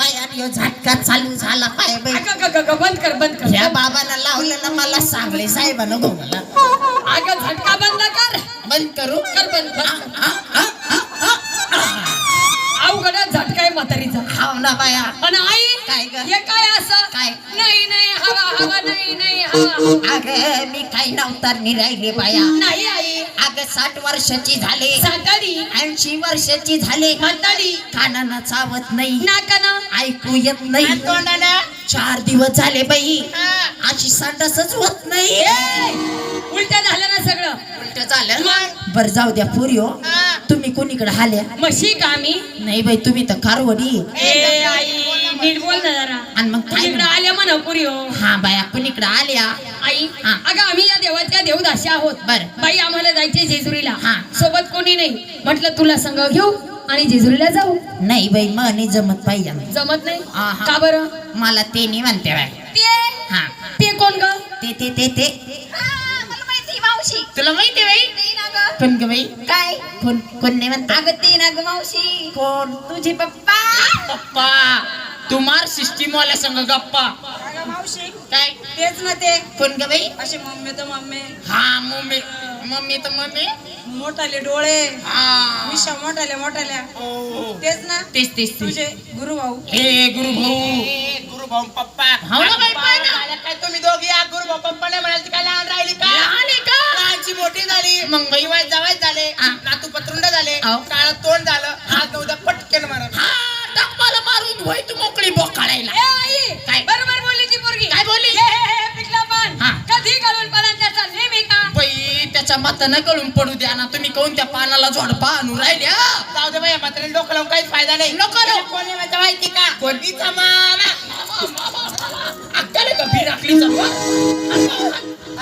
बाया यो झटका चालू झाला पाय बाई. बंद कर या बाबाला लावलेलं मला सांगले साहेबानं घोगला. अगं झटका बंद कर. बंद करू कर बंद. अवघडा झटका आहे म्हातारीचा. हाव ना बाया. आणि आई काय ग? हे काय असं काय? नाही नाही हवा हवा नाही हवा. अगं मी काही नवतारनी राहिले बाया. नाही आई. अगं 60 वर्षाची झाले, साताडी 80 वर्षाची झाले, म्हाताडी कानानं चावत नाही, नाकानं ऐकू येत नाही, तोंडानं 4 दिवस झाले बाई अशी संडासच होत नाही. उलट्या झालं ना सगळं. उलट झालं. बर जाऊ द्या पुरी. तुम्ही कोणीकडे आल्या? म्हशी का मी? नाही बाई तुम्ही तर कारवडी. ए आई नीट बोल ना जरा. आणि मग काय इकडे आल्या म्हणा पुरी हो. हा बाया कोणीकडे आल्या? आई हा. अगं आम्ही या देवाच्या देवदासी आहोत. बर. बाई आम्हाला जायचे जेजुरीला. हा. सोबत कोणी नाही. म्हटलं तुला संग घेऊ आणि जेजुरीला जाऊ. नाही बाई मग जमत पाहिजे. जमत नाही. आहा. का बरं? मला ते नाही म्हणते बाय. ते हा ते कोण ग? ते ते ते ते मला माहिती मावशी. तुला माहिती बाई? कोण ग बाई? काय? कोण कोण नाही म्हणत? अगं ती ना ग मावशी. कोण? तुझे पप्पा. पप्पा तुम्हार सिस्टीम वाला संग गप्पा. मावशी काय? तेच ना ते. कोण ग बाई? असे मम्मी तर मम्मी. हा मम्मी. मम्मी तर मम्मी. मोठाले डोळे. हा मिशा मोठाल्या मोठाल्या. ओ तेच ना. तेच तेच तुझे गुरु भाऊ. हे गुरु भाऊ. गुरु भाऊ पप्पा. हो ना बाई पाय ना. काय तुम्ही दोघी या गुरु भाऊ पप्पा नाही म्हणाल काय लहान राहिली का? लहान आहे का? लहानची मोठी झाली. मग बाई वय जवाय झाले. हा. नातू पत्रुंड झाले. अहो. काळ तोंड झालं. हात उद्या पटकन मारा. हा टप्पाला मारून होय तू मोकळी बोकाळायला. ए आई काय? बरोबर बोलली ती पोरगी. काय बोलली? हे पिकला पान. हा. कधी घालून पान त्याचा नेहमी का? बाई त्याच्या मतानं कळून पडू द्या ना. तुम्ही कोण त्या पानाला झोडपा आणून राहिल्या? जाऊ दे बाई म्हातारे डोकं लावून काहीच फायदा नाही. नको रे. कोण आहे माझ्या माहिती का? कोणतीचा मामा? अक्कल का बिराकलीचा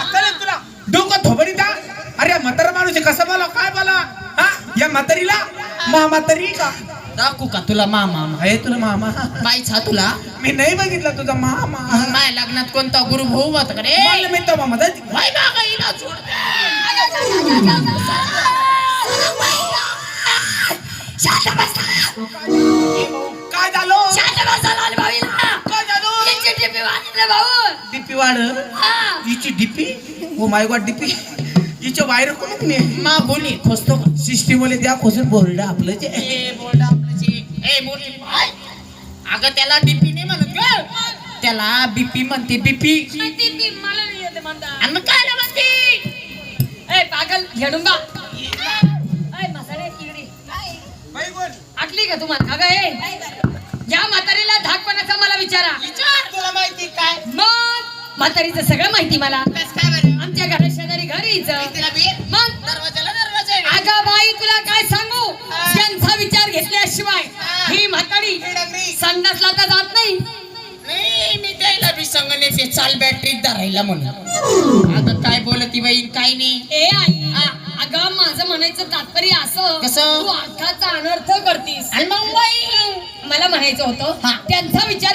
अक्कल आहे तुला डोकं थोबडीता. अरे म्हातारा माणूस आहे, कसं बोला काय बोला. हा या म्हातारीला म्हातारी का दाखवू का तुला मामा? आहे तुला मामा? बाईचा तुला मी नाही बघितला तुझा मामा. माझ्या लग्नात कोणता गुरु भाऊ होता का रे? मला मी तो मामा जायची. बाई मागा हिला सोड. शांत बसा. काय झालं? शांत बसा लाल भाऊला. काय झालं? याची टिपी वाजली रे भाऊ. डीपी वाढ. हा. हिची DP. Oh my God DP. हिच्या बाहेर कोण नाही. मा बोली खोसतो का? सिस्टीम वाले द्या खोसून बोर्ड आपलं जे. ए बोलडा आपल्याची. ए बोली बाय. अगं त्याला डीपी नाही म्हणत ग. त्याला बीपी म्हणते बीपी. ती मला नाही येते म्हणता. आणि मग काय म्हणते? ए पागल घेडूंगा. ए मसाले इकडे. बाई बोल. आटली का तुम्हाला? अगं ए या म्हातारीला धाकपणाचा मला विचारा. विचार तुला माहिती काय? मग म्हातारीचं सगळं माहिती मला. कस काय बरं? आमच्या घरा शेजारी घरीच. तिला बी मग दरवाजाला दरवाजा आहे. अगं बाई तुला काय सांगू? यांचा विचार घेतल्याशिवाय ही म्हातारी हे डंगरी. संडासला तर जात नाही. नाही मी त्याला बी संगणे ते चाल बॅटरीत धरायला म्हणून. अगं काय बोलती बाई काय नाही. ए आई अगं माझं म्हणायचं तात्पर्य असं. कसं? तू अर्थाचा अनर्थ करतीस. आणि मग बाई मला म्हणायचं होतं हा. त्यांचा विचार